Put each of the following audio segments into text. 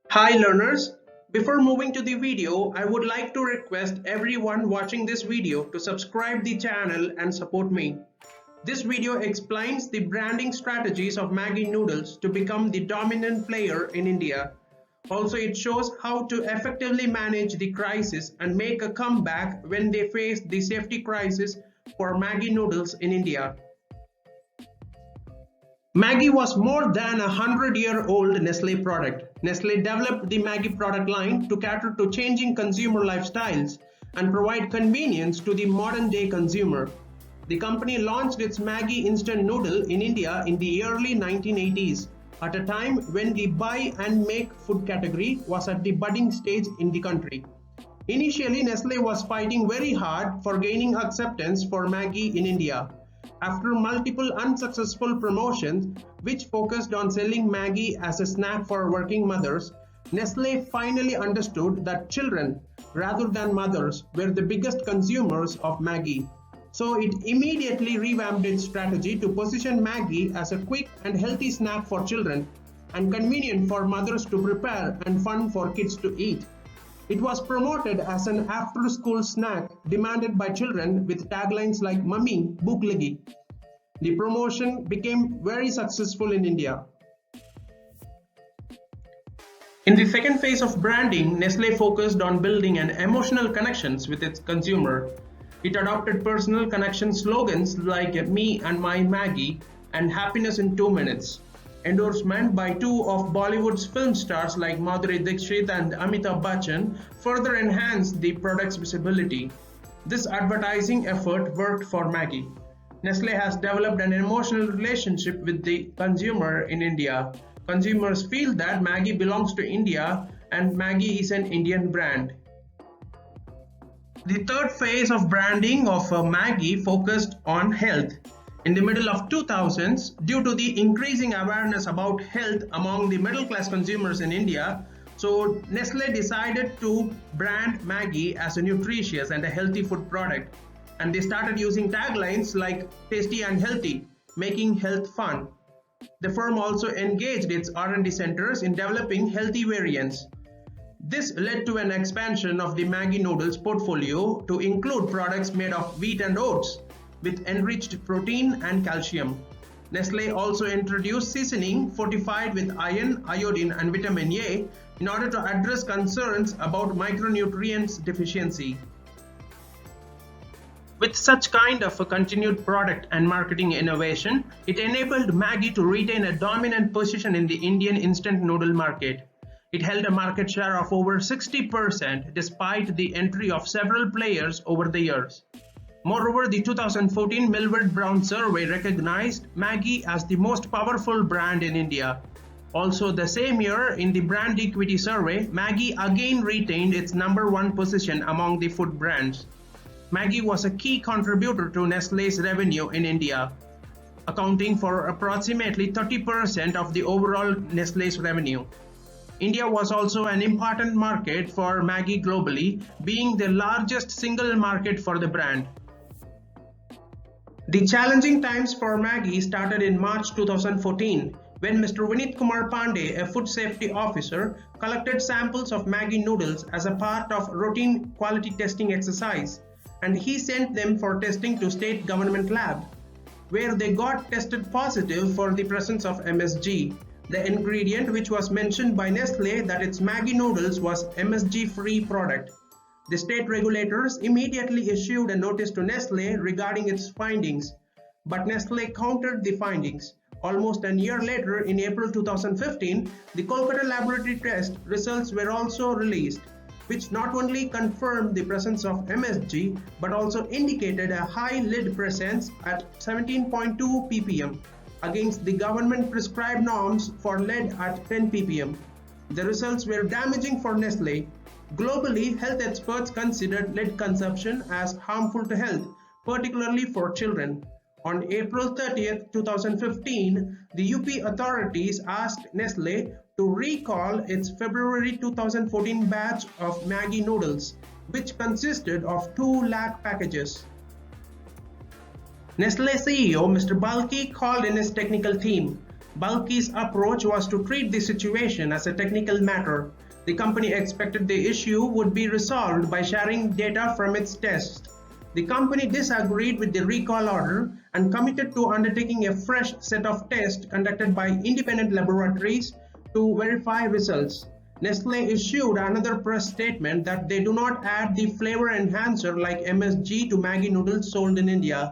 Hi learners, before moving to the video, I would like to request everyone watching this video to subscribe the channel and support me. This video explains the branding strategies of Maggi Noodles to become the dominant player in India. Also, it shows how to effectively manage the crisis and make a comeback when they face the safety crisis for Maggi Noodles in India. Maggi was more than a 100-year-old Nestle product. Nestle developed the Maggi product line to cater to changing consumer lifestyles and provide convenience to the modern-day consumer. The company launched its Maggi instant noodle in India in the early 1980s, at a time when the buy and make food category was at the budding stage in the country. Initially, Nestle was fighting very hard for gaining acceptance for Maggi in India. After multiple unsuccessful promotions, which focused on selling Maggi as a snack for working mothers, Nestle finally understood that children, rather than mothers, were the biggest consumers of Maggi. So it immediately revamped its strategy to position Maggi as a quick and healthy snack for children and convenient for mothers to prepare and fun for kids to eat. It was promoted as an after-school snack demanded by children with taglines like "Mummy, bhook lagi." The promotion became very successful in India. In the second phase of branding, Nestle focused on building an emotional connections with its consumer. It adopted personal connection slogans like "Me and my Maggi" and "Happiness in 2 minutes." Endorsement by two of Bollywood's film stars like Madhuri Dixit and Amitabh Bachchan further enhanced the product's visibility. This advertising effort worked for Maggi. Nestle has developed an emotional relationship with the consumer in India. Consumers feel that Maggi belongs to India and Maggi is an Indian brand. The third phase of branding of Maggi focused on health. In the middle of 2000s, due to the increasing awareness about health among the middle class consumers in India, so Nestle decided to brand Maggi as a nutritious and a healthy food product. And they started using taglines like "tasty and healthy," making health fun. The firm also engaged its R&D centers in developing healthy variants. This led to an expansion of the Maggi Noodles portfolio to include products made of wheat and oats, with enriched protein and calcium. Nestle also introduced seasoning fortified with iron, iodine, and vitamin A in order to address concerns about micronutrients deficiency. With such kind of a continued product and marketing innovation, it enabled Maggi to retain a dominant position in the Indian instant noodle market. It held a market share of over 60% despite the entry of several players over the years. Moreover, the 2014 Millward Brown survey recognized Maggi as the most powerful brand in India. Also, the same year, in the brand equity survey, Maggi again retained its #1 position among the food brands. Maggi was a key contributor to Nestle's revenue in India, accounting for approximately 30% of the overall Nestle's revenue. India was also an important market for Maggi globally, being the largest single market for the brand. The challenging times for Maggi started in March 2014 when Mr. Vinit Kumar Pandey, a food safety officer, collected samples of Maggi noodles as a part of routine quality testing exercise, and he sent them for testing to state government lab, where they got tested positive for the presence of MSG, the ingredient which was mentioned by Nestle that its Maggi noodles was MSG-free product. The state regulators immediately issued a notice to Nestle regarding its findings, but Nestle countered the findings. Almost a year later, in April 2015, the Kolkata laboratory test results were also released, which not only confirmed the presence of MSG but also indicated a high lead presence at 17.2 ppm against the government prescribed norms for lead at 10 ppm. The results were damaging for Nestle. Globally, health experts considered lead consumption as harmful to health, particularly for children. On April 30, 2015, the UP authorities asked Nestle to recall its February 2014 batch of Maggi noodles, which consisted of 2 lakh packages. Nestle CEO Mr. Balki called in his technical team. Bulky's approach was to treat the situation as a technical matter. The company expected the issue would be resolved by sharing data from its tests. The company disagreed with the recall order and committed to undertaking a fresh set of tests conducted by independent laboratories to verify results. Nestle issued another press statement that they do not add the flavor enhancer like MSG to Maggi noodles sold in India.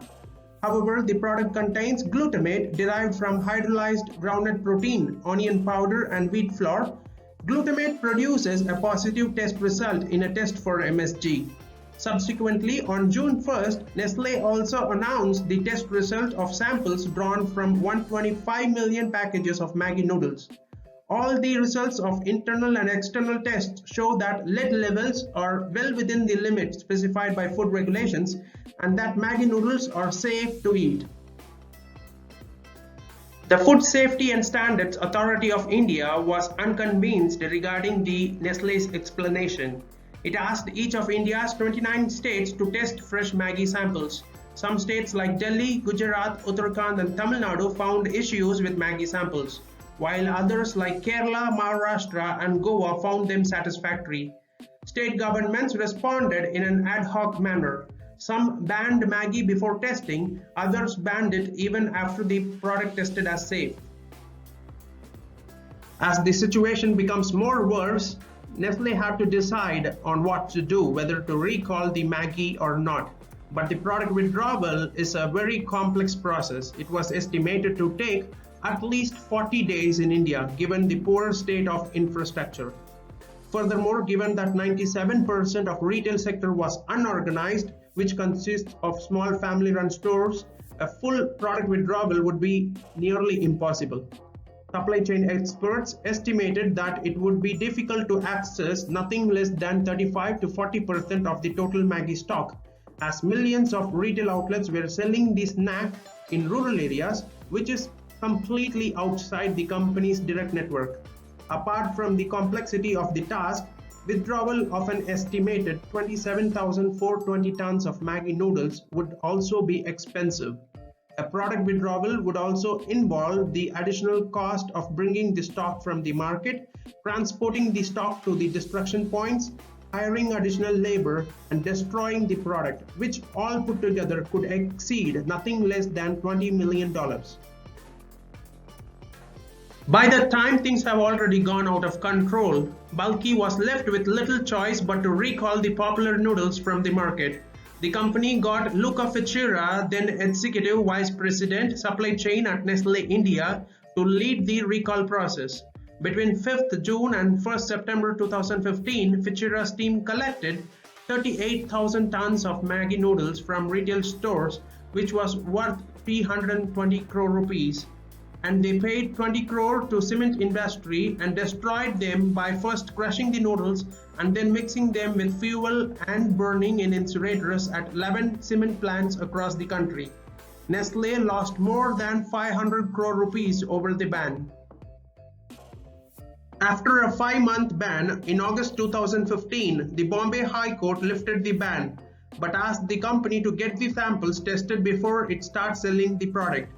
However, the product contains glutamate derived from hydrolyzed groundnut protein, onion powder, and wheat flour. Glutamate produces a positive test result in a test for MSG. Subsequently, on June 1st, Nestle also announced the test result of samples drawn from 125 million packages of Maggi noodles. All the results of internal and external tests show that lead levels are well within the limit specified by food regulations and that Maggi noodles are safe to eat. The Food Safety and Standards Authority of India was unconvinced regarding the Nestle's explanation. It asked each of India's 29 states to test fresh Maggi samples. Some states like Delhi, Gujarat, Uttarakhand and Tamil Nadu found issues with Maggi samples, while others like Kerala, Maharashtra and Goa found them satisfactory. State governments responded in an ad hoc manner. Some banned Maggi before testing, others banned it even after the product tested as safe. As the situation becomes more worse, Nestle had to decide on what to do, whether to recall the Maggi or not. But the product withdrawal is a very complex process. It was estimated to take at least 40 days in India, given the poor state of infrastructure. Furthermore, given that 97% of retail sector was unorganized, which consists of small family-run stores, a full product withdrawal would be nearly impossible. Supply chain experts estimated that it would be difficult to access nothing less than 35 to 40% of the total Maggi stock, as millions of retail outlets were selling the snack in rural areas, which is completely outside the company's direct network. Apart from the complexity of the task, withdrawal of an estimated 27,420 tons of Maggi noodles would also be expensive. A product withdrawal would also involve the additional cost of bringing the stock from the market, transporting the stock to the destruction points, hiring additional labor, and destroying the product, which all put together could exceed nothing less than $20 million. By that time, things have already gone out of control. Bulky was left with little choice but to recall the popular noodles from the market. The company got Luca Ficera, then Executive Vice President, Supply Chain at Nestle India, to lead the recall process. Between 5th June and 1st September 2015, Ficera's team collected 38,000 tons of Maggi noodles from retail stores, which was worth 320 crore rupees. And they paid 20 crore to cement industry and destroyed them by first crushing the noodles and then mixing them with fuel and burning in incinerators at 11 cement plants across the country. Nestle lost more than 500 crore rupees over the ban. After a 5-month ban, in August 2015, the Bombay High Court lifted the ban, but asked the company to get the samples tested before it starts selling the product.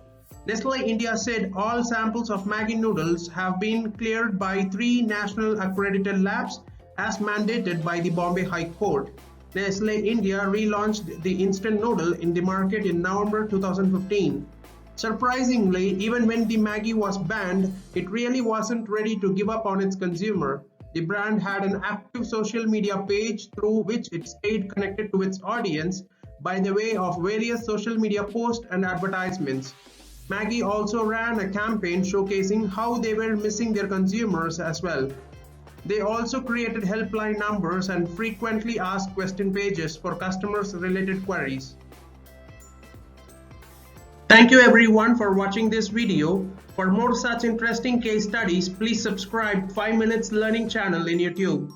Nestle India said all samples of Maggi noodles have been cleared by 3 national accredited labs as mandated by the Bombay High Court. Nestle India relaunched the instant noodle in the market in November 2015. Surprisingly, even when the Maggi was banned, it really wasn't ready to give up on its consumer. The brand had an active social media page through which it stayed connected to its audience by the way of various social media posts and advertisements. Maggi also ran a campaign showcasing how they were missing their consumers as well. They also created helpline numbers and frequently asked question pages for customers' related queries. Thank you everyone for watching this video. For more such interesting case studies, please subscribe 5 Minutes Learning channel in YouTube.